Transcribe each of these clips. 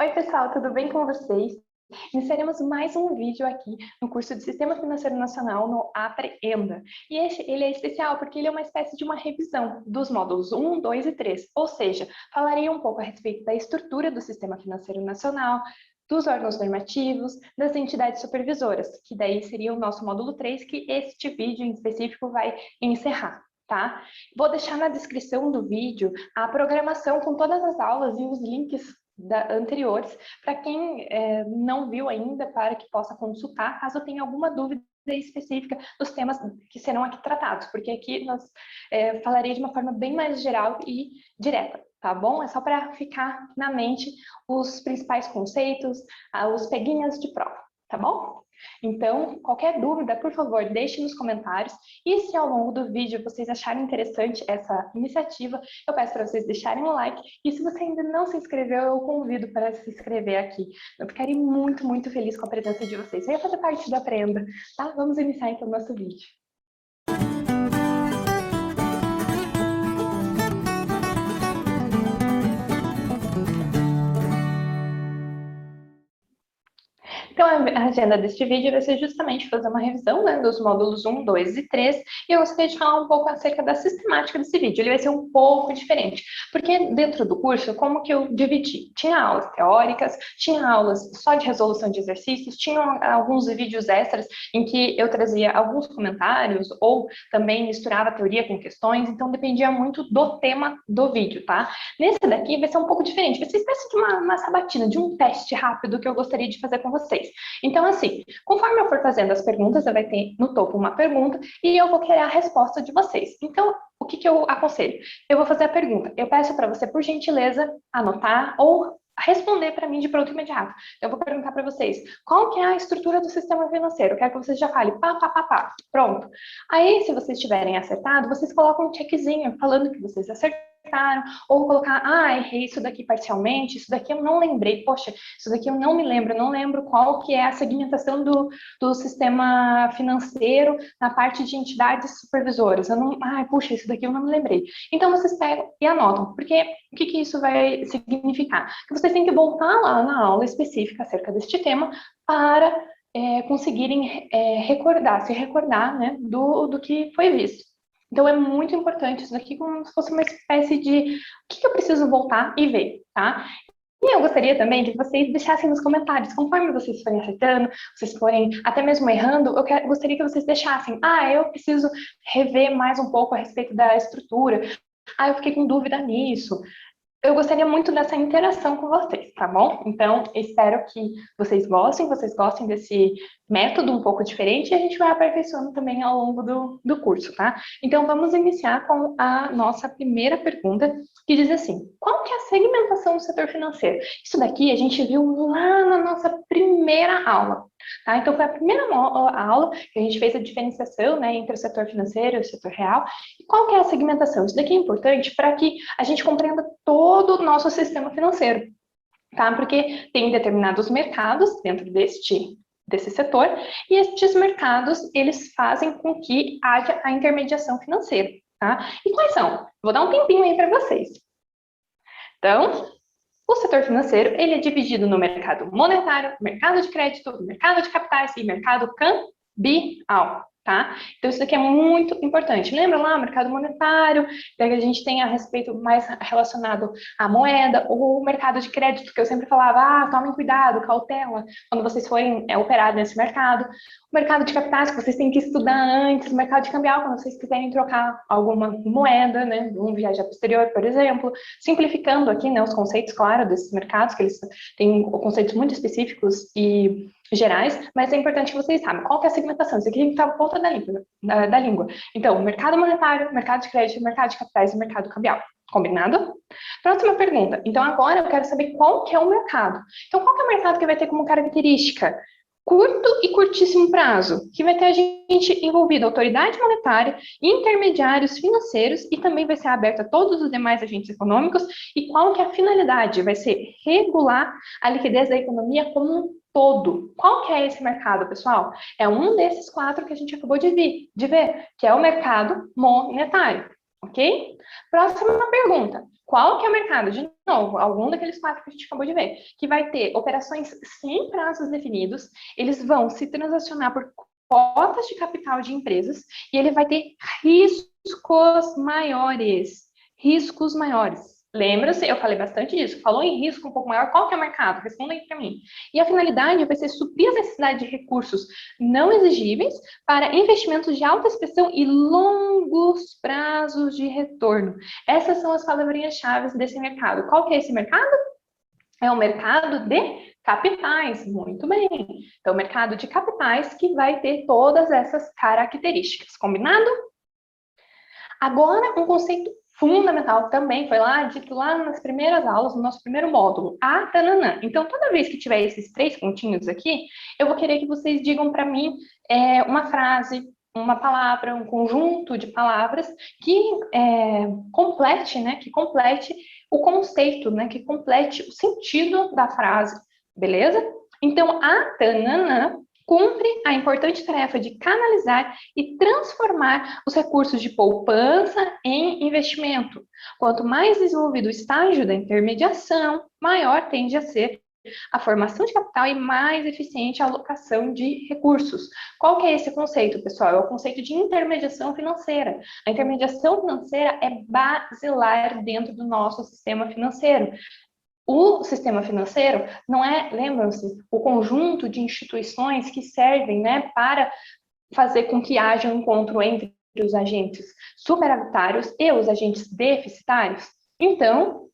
Oi, pessoal, tudo bem com vocês? Iniciaremos mais um vídeo aqui no curso de Sistema Financeiro Nacional no Apreenda. E ele é especial porque ele é uma espécie de uma revisão dos módulos 1, 2 e 3. Ou seja, falarei um pouco a respeito da estrutura do Sistema Financeiro Nacional, dos órgãos normativos, das entidades supervisoras, que daí seria o nosso módulo 3, que este vídeo em específico vai encerrar. Tá? Vou deixar na descrição do vídeo a programação com todas as aulas e os links anteriores, para quem não viu ainda, para que possa consultar, caso tenha alguma dúvida específica dos temas que serão aqui tratados, porque aqui nós falarei de uma forma bem mais geral e direta, tá bom? É só para ficar na mente os principais conceitos, os peguinhas de prova, tá bom? Então, qualquer dúvida, por favor, deixe nos comentários. E se ao longo do vídeo vocês acharem interessante essa iniciativa, eu peço para vocês deixarem um like. E se você ainda não se inscreveu, eu convido para se inscrever aqui. Eu ficaria muito, muito feliz com a presença de vocês. Venha fazer parte do Aprenda, tá? Vamos iniciar então o nosso vídeo. Então, a agenda deste vídeo vai ser justamente fazer uma revisão, né, dos módulos 1, 2 e 3, e eu gostaria de falar um pouco acerca da sistemática desse vídeo. Ele vai ser um pouco diferente, porque dentro do curso, como que eu dividi? Tinha aulas teóricas, tinha aulas só de resolução de exercícios, tinha alguns vídeos extras em que eu trazia alguns comentários, ou também misturava teoria com questões, então dependia muito do tema do vídeo, tá? Nesse daqui vai ser um pouco diferente, vai ser uma espécie de uma sabatina, de um teste rápido que eu gostaria de fazer com vocês. Então, assim, conforme eu for fazendo as perguntas, eu vai ter no topo uma pergunta e eu vou querer a resposta de vocês. Então, o que eu aconselho? Eu vou fazer a pergunta. Eu peço para você, por gentileza, anotar ou responder para mim de pronto imediato. Eu vou perguntar para vocês, qual que é a estrutura do sistema financeiro? Eu quero que vocês já falem, pá, pá, pá, pá. Pronto. Aí, se vocês tiverem acertado, vocês colocam um checkzinho falando que vocês acertaram, ou colocar, errei isso daqui parcialmente, isso daqui eu não lembrei, poxa, isso daqui eu não me lembro, não lembro qual que é a segmentação do sistema financeiro na parte de entidades supervisoras, eu não, puxa, isso daqui eu não me lembrei. Então, vocês pegam e anotam, porque o que isso vai significar? Que vocês têm que voltar lá na aula específica acerca deste tema para conseguirem se recordar, né, do que foi visto. Então, é muito importante isso daqui, como se fosse uma espécie de o que eu preciso voltar e ver, tá? E eu gostaria também que vocês deixassem nos comentários, conforme vocês forem acertando, vocês forem até mesmo errando, gostaria que vocês deixassem, eu preciso rever mais um pouco a respeito da estrutura, eu fiquei com dúvida nisso. Eu gostaria muito dessa interação com vocês, tá bom? Então, espero que vocês gostem desse método um pouco diferente e a gente vai aperfeiçoando também ao longo do curso, tá? Então, vamos iniciar com a nossa primeira pergunta, que diz assim, qual que é a segmentação do setor financeiro? Isso daqui a gente viu lá na nossa primeira aula, tá? Então, foi a primeira aula que a gente fez a diferenciação, né, entre o setor financeiro e o setor real. E qual que é a segmentação? Isso daqui é importante para que a gente compreenda todo o nosso sistema financeiro, tá? Porque tem determinados mercados dentro desse setor, e estes mercados, eles fazem com que haja a intermediação financeira, tá? E quais são? Vou dar um tempinho aí para vocês. Então, o setor financeiro, ele é dividido no mercado monetário, mercado de crédito, mercado de capitais e mercado cambial, tá? Então, isso daqui é muito importante. Lembra lá, mercado monetário, que a gente tem a respeito mais relacionado à moeda, ou o mercado de crédito, que eu sempre falava, tomem cuidado, cautela, quando vocês forem operar nesse mercado. O mercado de capitais, que vocês têm que estudar antes, o mercado de cambial, quando vocês quiserem trocar alguma moeda, né, um viagem posterior, por exemplo, simplificando aqui, né, os conceitos, claro, desses mercados, que eles têm conceitos muito específicos e gerais, mas é importante que vocês saibam qual que é a segmentação. Isso aqui está na ponta da língua. Então, mercado monetário, mercado de crédito, mercado de capitais e mercado cambial. Combinado? Próxima pergunta. Então, agora eu quero saber qual que é o mercado. Então, qual que é o mercado que vai ter como característica curto e curtíssimo prazo, que vai ter a gente envolvido autoridade monetária, intermediários financeiros e também vai ser aberto a todos os demais agentes econômicos. E qual que é a finalidade? Vai ser regular a liquidez da economia como um todo. Qual que é esse mercado, pessoal? É um desses 4 que a gente acabou de ver, que é o mercado monetário, ok? Próxima pergunta. Qual que é o mercado? De novo, algum daqueles quatro que a gente acabou de ver, que vai ter operações sem prazos definidos, eles vão se transacionar por cotas de capital de empresas e ele vai ter riscos maiores. Riscos maiores. Lembra-se, eu falei bastante disso. Falou em risco um pouco maior, qual que é o mercado? Responda aí para mim. E a finalidade vai ser suprir a necessidade de recursos não exigíveis para investimentos de alta expressão e longos prazos de retorno. Essas são as palavrinhas-chave desse mercado. Qual que é esse mercado? É o mercado de capitais, muito bem. Então, o mercado de capitais que vai ter todas essas características, combinado? Agora, um conceito fundamental também foi lá dito lá nas primeiras aulas, no nosso primeiro módulo, a tananã. Então, toda vez que tiver esses três pontinhos aqui, eu vou querer que vocês digam para mim uma frase, uma palavra, um conjunto de palavras que complete, né, que complete o conceito, né, que complete o sentido da frase, beleza? Então, a tananã cumpre a importante tarefa de canalizar e transformar os recursos de poupança em investimento. Quanto mais desenvolvido o estágio da intermediação, maior tende a ser a formação de capital e mais eficiente a alocação de recursos. Qual que é esse conceito, pessoal? É o conceito de intermediação financeira. A intermediação financeira é basilar dentro do nosso sistema financeiro. O sistema financeiro não é, lembram-se, o conjunto de instituições que servem, né, para fazer com que haja um encontro entre os agentes superavitários e os agentes deficitários. Então,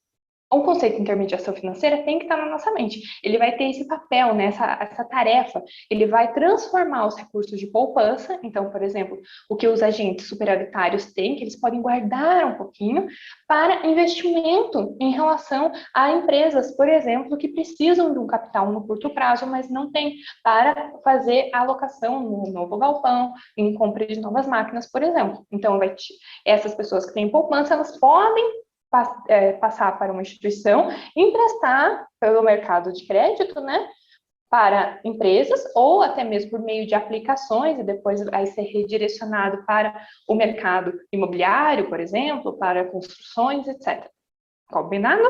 o conceito de intermediação financeira tem que estar na nossa mente. Ele vai ter esse papel, né, essa tarefa. Ele vai transformar os recursos de poupança. Então, por exemplo, o que os agentes superavitários têm, que eles podem guardar um pouquinho, para investimento em relação a empresas, por exemplo, que precisam de um capital no curto prazo, mas não têm para fazer a alocação no novo galpão, em compra de novas máquinas, por exemplo. Então, essas pessoas que têm poupança, elas podem passar para uma instituição, emprestar pelo mercado de crédito, né, para empresas, ou até mesmo por meio de aplicações, e depois vai ser redirecionado para o mercado imobiliário, por exemplo, para construções, etc. Combinado?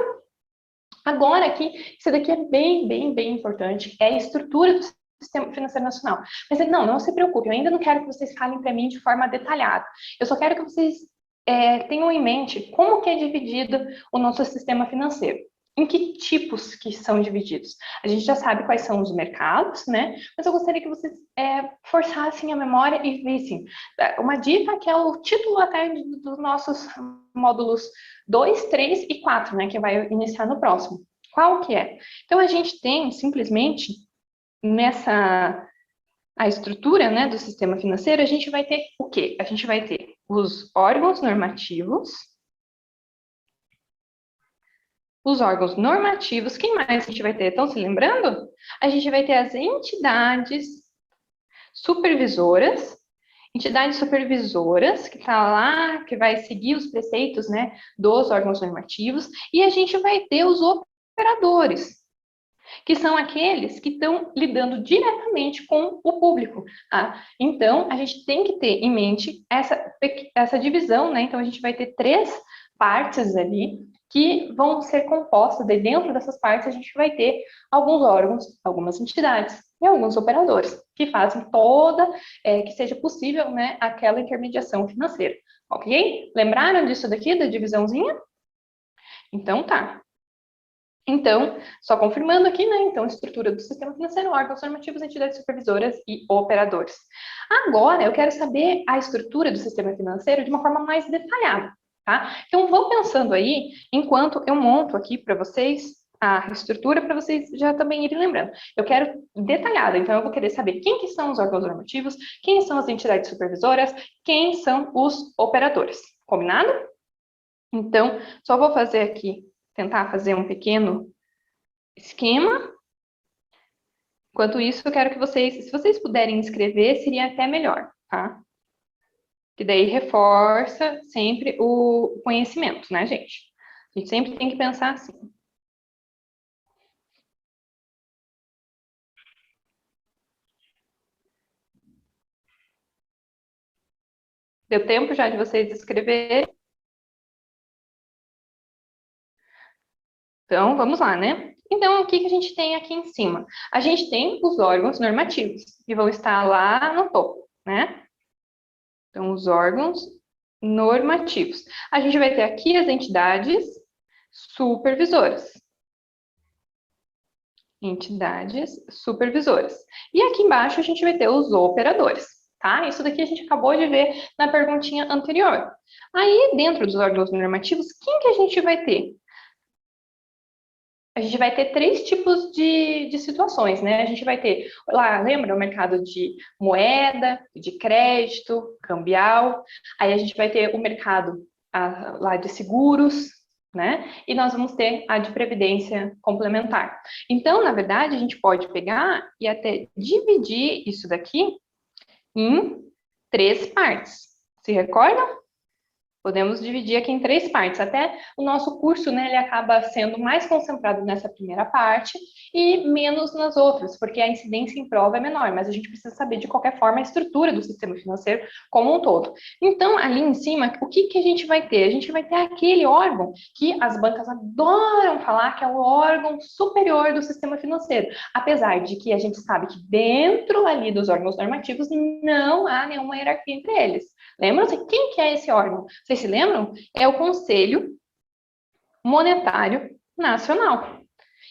Agora aqui, isso daqui é bem importante, é a estrutura do Sistema Financeiro Nacional. Mas não se preocupe, eu ainda não quero que vocês falem para mim de forma detalhada. Eu só quero que vocês tenham em mente como que é dividido o nosso sistema financeiro. Em que tipos que são divididos? A gente já sabe quais são os mercados, né? Mas eu gostaria que vocês forçassem a memória e vissem. Uma dica que é o título até dos nossos módulos 2, 3 e 4, né? Que vai iniciar no próximo. Qual que é? Então, a gente tem, simplesmente, a estrutura, né, do sistema financeiro, a gente vai ter o quê? A gente vai ter os órgãos normativos, quem mais a gente vai ter? Estão se lembrando? A gente vai ter as entidades supervisoras, que está lá, que vai seguir os preceitos, né, dos órgãos normativos, e a gente vai ter os operadores, que são aqueles que estão lidando diretamente com o público. Tá? Então, a gente tem que ter em mente essa divisão, né? Então, a gente vai ter três partes ali que vão ser compostas, e dentro dessas partes a gente vai ter alguns órgãos, algumas entidades e alguns operadores que fazem que seja possível, né, aquela intermediação financeira, ok? Lembraram disso daqui, da divisãozinha? Então, tá. Então, só confirmando aqui, né? Então, estrutura do sistema financeiro, órgãos normativos, entidades supervisoras e operadores. Agora, eu quero saber a estrutura do sistema financeiro de uma forma mais detalhada, tá? Então, vão pensando aí, enquanto eu monto aqui para vocês a estrutura, para vocês já também irem lembrando. Eu quero detalhada, então eu vou querer saber quem que são os órgãos normativos, quem são as entidades supervisoras, quem são os operadores. Combinado? Então, só vou fazer aqui tentar fazer um pequeno esquema. Enquanto isso, eu quero que vocês, se vocês puderem escrever, seria até melhor, tá? Que daí reforça sempre o conhecimento, né, gente? A gente sempre tem que pensar assim. Deu tempo já de vocês escreverem? Então, vamos lá, né? Então, o que que a gente tem aqui em cima? A gente tem os órgãos normativos, que vão estar lá no topo, né? Então, os órgãos normativos. A gente vai ter aqui as entidades supervisoras. Entidades supervisoras. E aqui embaixo a gente vai ter os operadores, tá? Isso daqui a gente acabou de ver na perguntinha anterior. Aí, dentro dos órgãos normativos, quem que a gente vai ter? A gente vai ter três tipos de situações, né? A gente vai ter, lá, lembra o mercado de moeda, de crédito, cambial. Aí a gente vai ter o mercado lá de seguros, né? E nós vamos ter a de previdência complementar. Então, na verdade, a gente pode pegar e até dividir isso daqui em três partes. Se recordam? Podemos dividir aqui em três partes. Até o nosso curso, né, ele acaba sendo mais concentrado nessa primeira parte e menos nas outras, porque a incidência em prova é menor, mas a gente precisa saber, de qualquer forma, a estrutura do sistema financeiro como um todo. Então, ali em cima, o que que a gente vai ter? A gente vai ter aquele órgão que as bancas adoram falar que é o órgão superior do sistema financeiro, apesar de que a gente sabe que dentro ali dos órgãos normativos não há nenhuma hierarquia entre eles. Lembram-se quem que é esse órgão? Vocês se lembram? É o Conselho Monetário Nacional.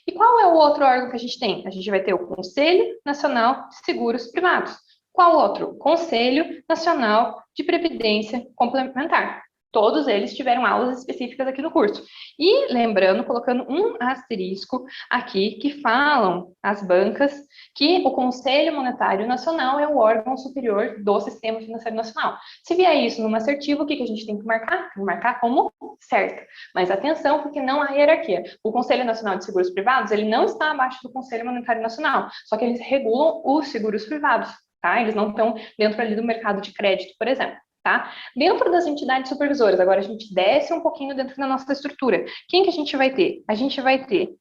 E qual é o outro órgão que a gente tem? A gente vai ter o Conselho Nacional de Seguros Privados. Qual outro? Conselho Nacional de Previdência Complementar. Todos eles tiveram aulas específicas aqui no curso. E lembrando, colocando um asterisco aqui, que falam as bancas que o Conselho Monetário Nacional é o órgão superior do Sistema Financeiro Nacional. Se vier isso numa assertiva, o que a gente tem que marcar? Tem que marcar como certo. Mas atenção, porque não há hierarquia. O Conselho Nacional de Seguros Privados, ele não está abaixo do Conselho Monetário Nacional, só que eles regulam os seguros privados, tá? Eles não estão dentro ali do mercado de crédito, por exemplo. Tá? Dentro das entidades supervisoras, agora a gente desce um pouquinho dentro da nossa estrutura. Quem que a gente vai ter? A gente vai ter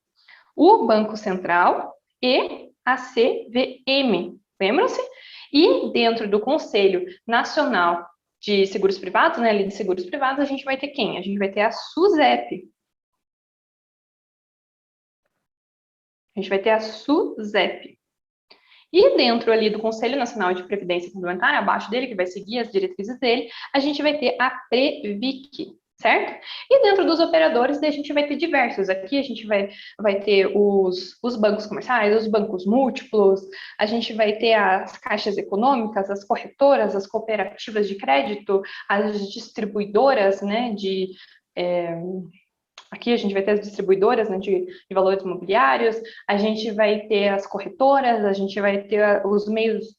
o Banco Central e a CVM, lembram-se? E dentro do Conselho Nacional de Seguros Privados, né, ali de seguros privados, a gente vai ter quem? A gente vai ter a SUSEP. A gente vai ter a SUSEP. E dentro ali do Conselho Nacional de Previdência Complementar, abaixo dele, que vai seguir as diretrizes dele, a gente vai ter a Previc, certo? E dentro dos operadores, a gente vai ter diversos. Aqui a gente vai ter os bancos comerciais, os bancos múltiplos, a gente vai ter as caixas econômicas, as corretoras, as cooperativas de crédito, as distribuidoras, né, aqui a gente vai ter as distribuidoras, né, de valores imobiliários, a gente vai ter as corretoras, a gente vai ter os meios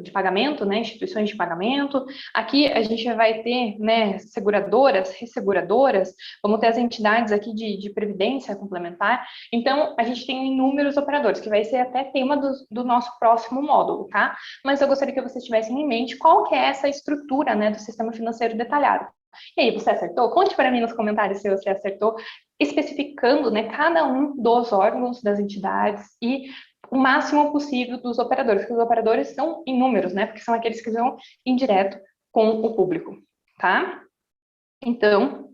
de pagamento, né, instituições de pagamento. Aqui a gente vai ter, né, seguradoras, resseguradoras, vamos ter as entidades aqui de previdência complementar. Então, a gente tem inúmeros operadores, que vai ser até tema do nosso próximo módulo, tá? Mas eu gostaria que vocês tivessem em mente qual que é essa estrutura, né, do sistema financeiro detalhado. E aí, você acertou? Conte para mim nos comentários se você acertou, especificando, né, cada um dos órgãos, das entidades e o máximo possível dos operadores, porque os operadores são inúmeros, né, porque são aqueles que vão indireto com o público, tá? Então,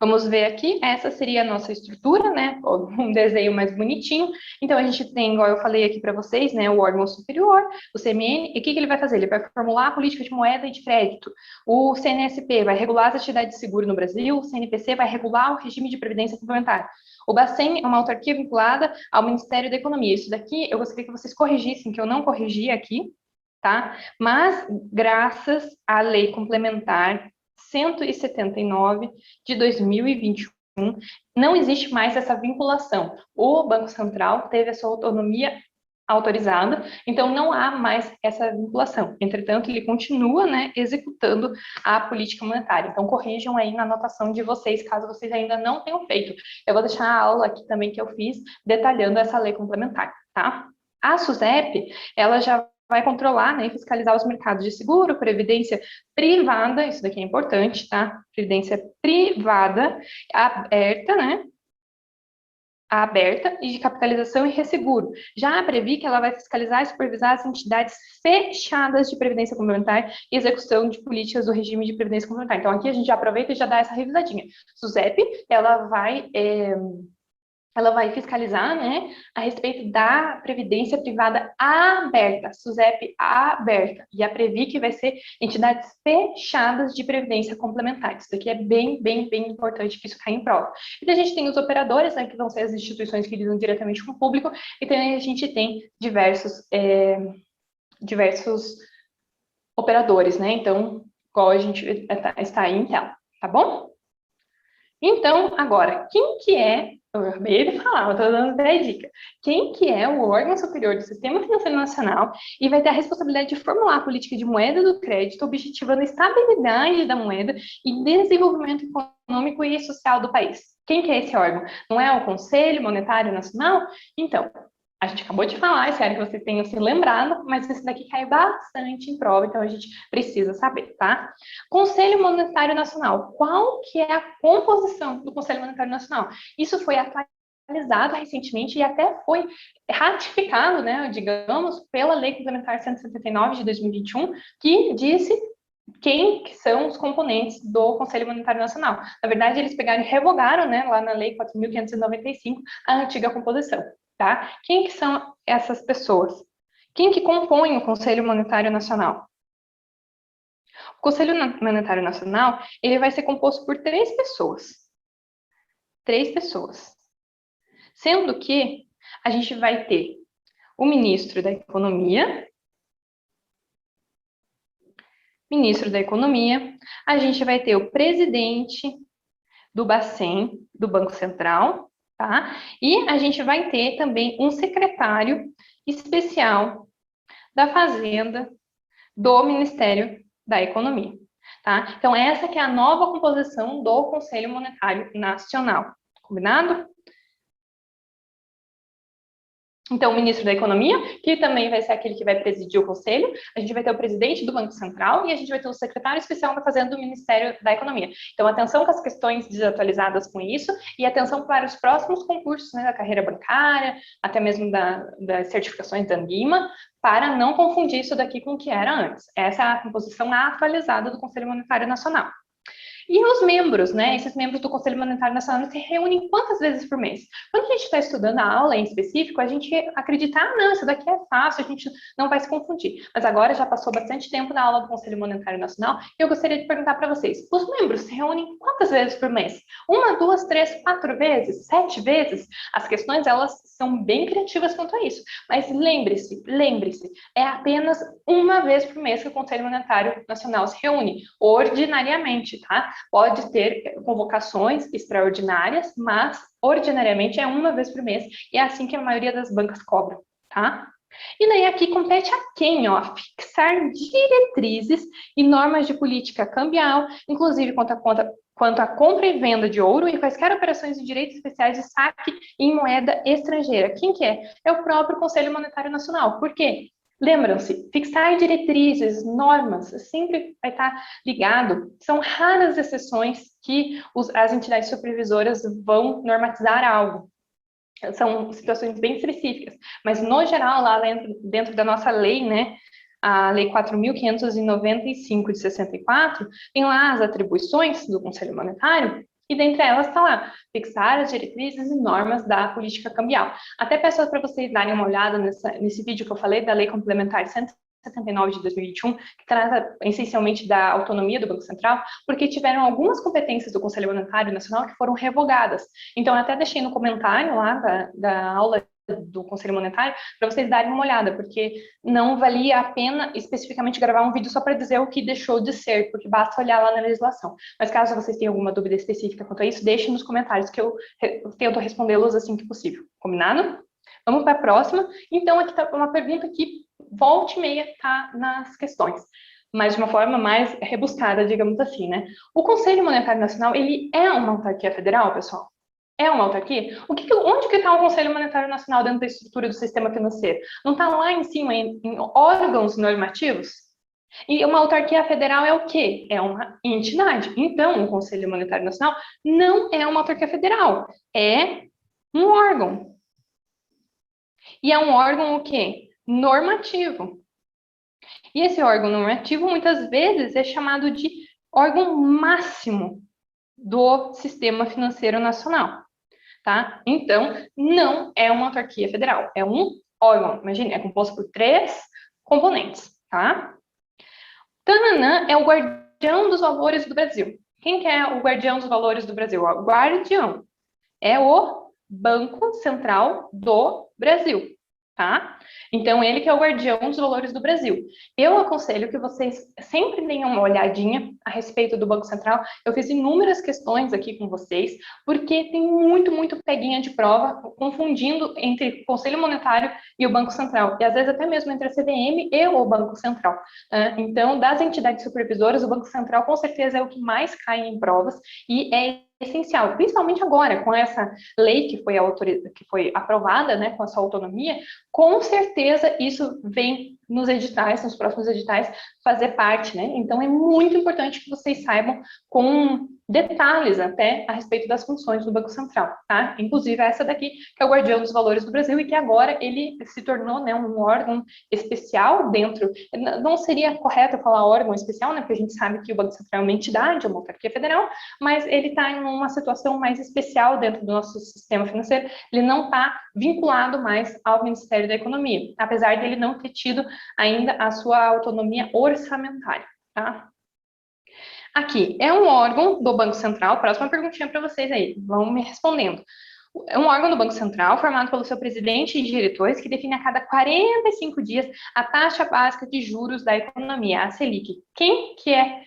vamos ver aqui, essa seria a nossa estrutura, né? Um desenho mais bonitinho. Então, a gente tem, igual eu falei aqui para vocês, né? O órgão superior, o CMN, e o que que ele vai fazer? Ele vai formular a política de moeda e de crédito. O CNSP vai regular as atividades de seguro no Brasil. O CNPC vai regular o regime de previdência complementar. O Bacen é uma autarquia vinculada ao Ministério da Economia. Isso daqui eu gostaria que vocês corrigissem, que eu não corrigi aqui, tá? Mas, graças à lei complementar 179 de 2021, não existe mais essa vinculação. O Banco Central teve a sua autonomia autorizada, então não há mais essa vinculação. Entretanto, ele continua, né, executando a política monetária. Então, corrijam aí na anotação de vocês, caso vocês ainda não tenham feito. Eu vou deixar a aula aqui também que eu fiz, detalhando essa lei complementar, tá? A SUSEP, ela já vai controlar, né, e fiscalizar os mercados de seguro, previdência privada, isso daqui é importante, tá? Previdência privada, aberta, né? aberta e de capitalização e resseguro. Já a Previ, que ela vai fiscalizar e supervisar as entidades fechadas de previdência complementar e execução de políticas do regime de previdência complementar. Então, aqui a gente já aproveita e já dá essa revisadinha. SUSEP, ela vai fiscalizar, né, a respeito da previdência privada aberta, SUSEP aberta, e a Previ, que vai ser entidades fechadas de previdência complementar. Isso daqui é bem, bem, bem importante que isso caia em prova. E a gente tem os operadores, né, que vão ser as instituições que lidam diretamente com o público, e também a gente tem diversos operadores, né, então, qual a gente está aí em tela, tá bom? Então, agora, quem que é, eu acabei de falar, eu estou dando até a dica, quem que é o órgão superior do Sistema Financeiro Nacional e vai ter a responsabilidade de formular a política de moeda do crédito, objetivando a estabilidade da moeda e desenvolvimento econômico e social do país. Quem que é esse órgão? Não é o Conselho Monetário Nacional? Então, a gente acabou de falar, espero que vocês tenham se lembrado, mas esse daqui cai bastante em prova, então a gente precisa saber, tá? Conselho Monetário Nacional. Qual que é a composição do Conselho Monetário Nacional? Isso foi atualizado recentemente e até foi ratificado, né, digamos, pela Lei Complementar 179 de 2021, que disse quem que são os componentes do Conselho Monetário Nacional. Na verdade, eles pegaram e revogaram, né, lá na Lei 4.595, a antiga composição, tá? Quem que são essas pessoas? Quem que compõe o Conselho Monetário Nacional? O Conselho Monetário Nacional, ele vai ser composto por três pessoas. Três pessoas. Sendo que a gente vai ter o ministro da Economia, a gente vai ter o presidente do Bacen, do Banco Central, tá? E a gente vai ter também um secretário especial da Fazenda do Ministério da Economia, tá? Então, essa que é a nova composição do Conselho Monetário Nacional, combinado? Então, o ministro da Economia, que também vai ser aquele que vai presidir o Conselho, a gente vai ter o presidente do Banco Central e a gente vai ter o secretário especial da Fazenda do Ministério da Economia. Então, atenção com as questões desatualizadas com isso e atenção para os próximos concursos, né, da carreira bancária, até mesmo das certificações da Anbima, para não confundir isso daqui com o que era antes. Essa é a composição atualizada do Conselho Monetário Nacional. E os membros, né? Esses membros do Conselho Monetário Nacional se reúnem quantas vezes por mês? Quando a gente está estudando a aula em específico, a gente acredita, não, isso daqui é fácil, a gente não vai se confundir. Mas agora já passou bastante tempo na aula do Conselho Monetário Nacional e eu gostaria de perguntar para vocês: os membros se reúnem quantas vezes por mês? Uma, duas, três, quatro vezes? 7 vezes? As questões, elas são bem criativas quanto a isso. Mas lembre-se, é apenas uma vez por mês que o Conselho Monetário Nacional se reúne, ordinariamente, tá? Pode ter convocações extraordinárias, mas ordinariamente é uma vez por mês, e é assim que a maioria das bancas cobram, tá? E daí aqui compete a quem, ó, fixar diretrizes e normas de política cambial, inclusive quanto à compra e venda de ouro e quaisquer operações de direitos especiais de saque em moeda estrangeira. Quem que é? É o próprio Conselho Monetário Nacional. Por quê? Lembram-se, fixar diretrizes, normas, sempre vai estar ligado. São raras exceções que as entidades supervisoras vão normatizar algo. São situações bem específicas. Mas, no geral, lá dentro da nossa lei, né, a Lei 4.595 de 64, tem lá as atribuições do Conselho Monetário, e dentre elas está lá, fixar as diretrizes e normas da política cambial. Até peço para vocês darem uma olhada nesse vídeo que eu falei da Lei Complementar 179 de 2021, que trata essencialmente da autonomia do Banco Central, porque tiveram algumas competências do Conselho Monetário Nacional que foram revogadas. Então, eu até deixei no comentário lá da aula do Conselho Monetário, para vocês darem uma olhada, porque não valia a pena especificamente gravar um vídeo só para dizer o que deixou de ser, porque basta olhar lá na legislação. Mas caso vocês tenham alguma dúvida específica quanto a isso, deixem nos comentários que eu tento respondê-los assim que possível. Combinado? Vamos para a próxima. Então, aqui está uma pergunta que volta e meia está nas questões, mas de uma forma mais rebuscada, digamos assim, né? O Conselho Monetário Nacional, ele é uma autarquia federal, pessoal? É uma autarquia? Onde que está o Conselho Monetário Nacional dentro da estrutura do sistema financeiro? Não está lá em cima, em órgãos normativos? E uma autarquia federal é o quê? É uma entidade. Então, o Conselho Monetário Nacional não é uma autarquia federal. É Um órgão. E é um órgão o quê? Normativo. E esse órgão normativo, muitas vezes, é chamado de órgão máximo do sistema financeiro nacional, tá? Então, não é uma autarquia federal, é um órgão. Imagine, é composto por 3 componentes, tá? Tananã é o guardião dos valores do Brasil. Quem que é o guardião dos valores do Brasil? O guardião é o Banco Central do Brasil, tá? Então, ele que é o guardião dos valores do Brasil. Eu aconselho que vocês sempre deem uma olhadinha a respeito do Banco Central. Eu fiz inúmeras questões aqui com vocês, porque tem muito peguinha de prova, confundindo entre o Conselho Monetário e o Banco Central, e às vezes até mesmo entre a CVM e o Banco Central. Né? Então, das entidades supervisoras, o Banco Central com certeza é o que mais cai em provas, e é essencial, principalmente agora, com essa lei que foi aprovada, né, com essa autonomia, com certeza isso vem nos editais, nos próximos editais, fazer parte, né? Então é muito importante que vocês saibam com detalhes até a respeito das funções do Banco Central, tá? Inclusive essa daqui, que é o guardião dos valores do Brasil, e que agora ele se tornou, né, um órgão especial dentro, não seria correto falar órgão especial, né, porque a gente sabe que o Banco Central é uma entidade, é uma autarquia federal, mas ele está em uma situação mais especial dentro do nosso sistema financeiro, ele não está vinculado mais ao Ministério da Economia, apesar de ele não ter tido ainda a sua autonomia orçamentária, tá? Aqui, é um órgão do Banco Central, próxima perguntinha para vocês aí, vão me respondendo. É um órgão do Banco Central formado pelo seu presidente e diretores que define a cada 45 dias a taxa básica de juros da economia, a Selic. Quem que é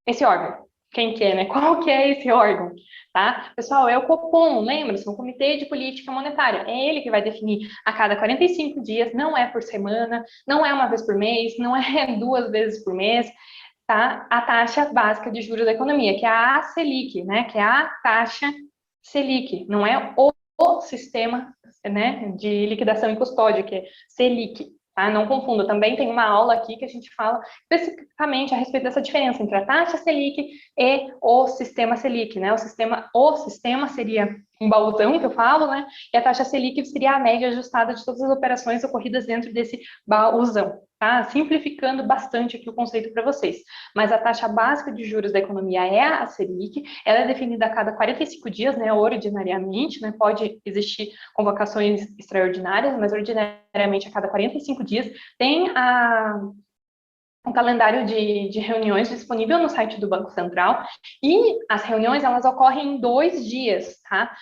esse órgão? Quem que é, né? Qual que é esse órgão? Tá? Pessoal, é o Copom, lembra-se? O Comitê de Política Monetária. É ele que vai definir a cada 45 dias, não é por semana, não é uma vez por mês, não é 2 vezes por mês, tá? A taxa básica de juros da economia, que é a Selic, né? Que é a taxa Selic, não é o sistema, né, de liquidação e custódia, que é Selic. Tá? Não confunda, também tem uma aula aqui que a gente fala especificamente a respeito dessa diferença entre a taxa Selic e o sistema Selic, né? O sistema seria um balãozão que eu falo, né? E a taxa Selic seria a média ajustada de todas as operações ocorridas dentro desse baúzão, tá? Simplificando bastante aqui o conceito para vocês. Mas a taxa básica de juros da economia é a Selic, ela é definida a cada 45 dias, né? Ordinariamente, né? Pode existir convocações extraordinárias, mas ordinariamente a cada 45 dias tem um calendário de reuniões disponível no site do Banco Central, e as reuniões, elas ocorrem em 2 dias, tá?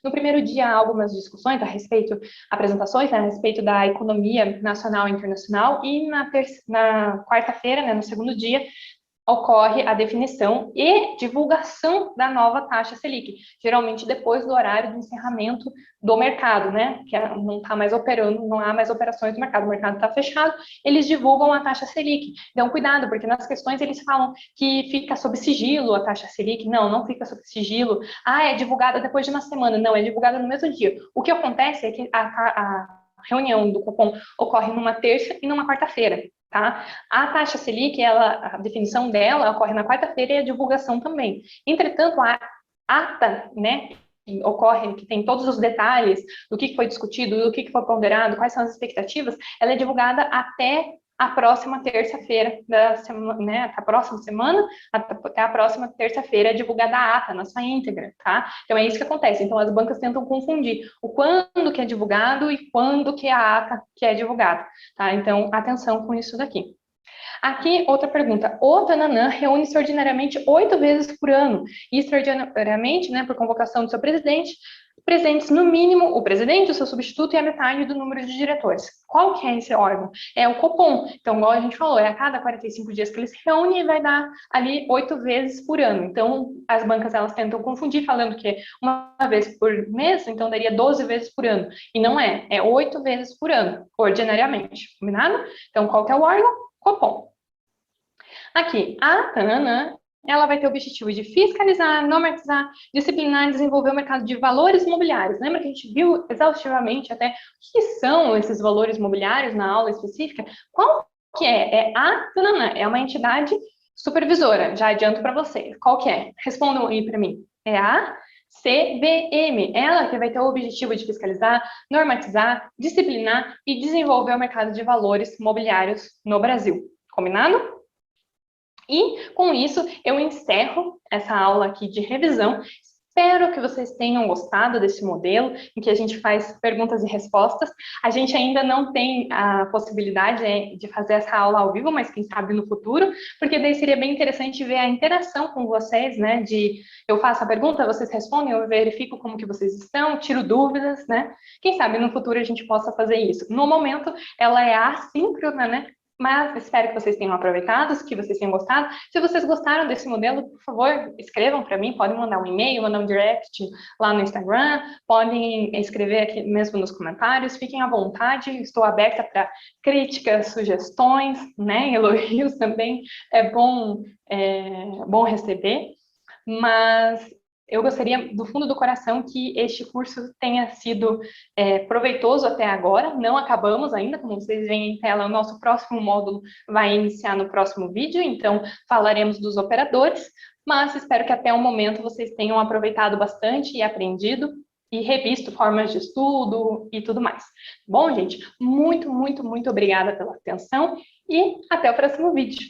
No primeiro dia, há algumas discussões a respeito, apresentações, né, a respeito da economia nacional e internacional, e na quarta-feira, né, no segundo dia, ocorre a definição e divulgação da nova taxa Selic, geralmente depois do horário do encerramento do mercado, né? Que não está mais operando, não há mais operações no mercado, o mercado está fechado, eles divulgam a taxa Selic. Então, cuidado, porque nas questões eles falam que fica sob sigilo a taxa Selic. Não, não fica sob sigilo. Ah, é divulgada depois de uma semana. Não, é divulgada no mesmo dia. O que acontece é que a reunião do Copom ocorre numa terça e numa quarta-feira. Tá? A taxa Selic, a definição dela ocorre na quarta-feira e a divulgação também. Entretanto, a ata, né, que ocorre, que tem todos os detalhes do que foi discutido, do que foi ponderado, quais são as expectativas, ela é divulgada até a próxima terça-feira da semana, né, até a próxima semana, até a próxima terça-feira é divulgada a ata na sua íntegra, tá? Então é isso que acontece. Então as bancas tentam confundir o quando que é divulgado e quando que é a ata que é divulgada, tá? Então atenção com isso daqui. Aqui, outra pergunta. O Tananã reúne-se ordinariamente 8 vezes por ano, e extraordinariamente, né, por convocação do seu presidente, presentes no mínimo o presidente, o seu substituto e a metade do número de diretores. Qual que é esse órgão? É o Copom. Então, igual a gente falou, é a cada 45 dias que eles se reúnem e vai dar ali 8 vezes por ano. Então, as bancas, elas tentam confundir, falando que uma vez por mês, então daria 12 vezes por ano. E não é 8 vezes por ano, ordinariamente. Combinado? Então, qual que é o órgão? Copom. Aqui, a Tananã, ela vai ter o objetivo de fiscalizar, normatizar, disciplinar e desenvolver o mercado de valores imobiliários. Lembra que a gente viu exaustivamente até o que são esses valores imobiliários na aula específica? Qual que é? É a Tananã, é uma entidade supervisora, já adianto para vocês. Qual que é? Respondam aí para mim. É a CVM, ela que vai ter o objetivo de fiscalizar, normatizar, disciplinar e desenvolver o mercado de valores mobiliários no Brasil. Combinado? E com isso eu encerro essa aula aqui de revisão. Espero que vocês tenham gostado desse modelo, em que a gente faz perguntas e respostas. A gente ainda não tem a possibilidade de fazer essa aula ao vivo, mas quem sabe no futuro, porque daí seria bem interessante ver a interação com vocês, né? De eu faço a pergunta, vocês respondem, eu verifico como que vocês estão, tiro dúvidas, né? Quem sabe no futuro a gente possa fazer isso. No momento, ela é assíncrona, né? Mas espero que vocês tenham aproveitado, que vocês tenham gostado. Se vocês gostaram desse modelo, por favor, escrevam para mim, podem mandar um e-mail, mandar um direct lá no Instagram, podem escrever aqui mesmo nos comentários, fiquem à vontade, estou aberta para críticas, sugestões, né, elogios também, bom receber, mas eu gostaria, do fundo do coração, que este curso tenha sido proveitoso até agora. Não acabamos ainda, como vocês veem em tela, o nosso próximo módulo vai iniciar no próximo vídeo, então falaremos dos operadores, mas espero que até o momento vocês tenham aproveitado bastante e aprendido e revisto formas de estudo e tudo mais. Bom, gente, muito, muito, muito obrigada pela atenção e até o próximo vídeo.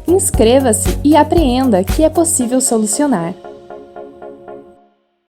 Inscreva-se e apreenda que é possível solucionar.